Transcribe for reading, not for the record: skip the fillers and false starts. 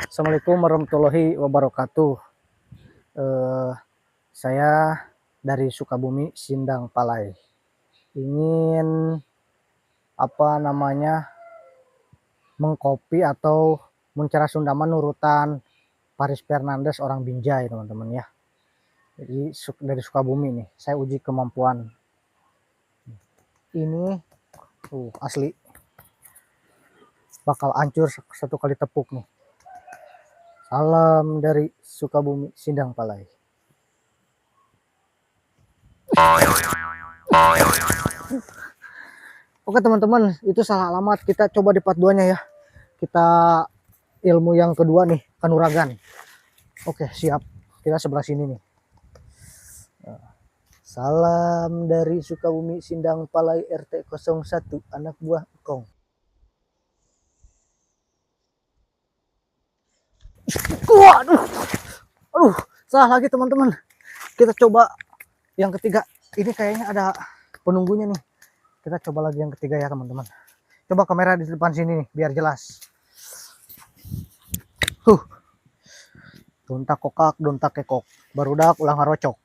Assalamualaikum warahmatullahi wabarakatuh. Saya dari Sukabumi, Sindang Palai. Ingin mengcopy atau mencara Sundaman nurutan Paris Fernandes orang Binjai, teman-teman ya. Jadi dari Sukabumi nih, saya uji kemampuan. Ini asli bakal hancur satu kali tepuk nih. Salam dari Sukabumi, Sindang Palai. Oke teman-teman, itu salah alamat. Kita coba di part 2-nya ya. Kita ilmu yang kedua nih, kanuragan. Oke, siap. Kita sebelah sini nih. Salam dari Sukabumi, Sindang Palai, RT 01, anak buah Kong. Aduh, salah lagi teman-teman. Kita coba yang ketiga. Ini kayaknya ada penunggunya nih. Kita coba lagi yang ketiga ya teman-teman. Coba kamera di depan sini nih, biar jelas. Dontak kokak, dontak kekok. Barudak ulang harocok.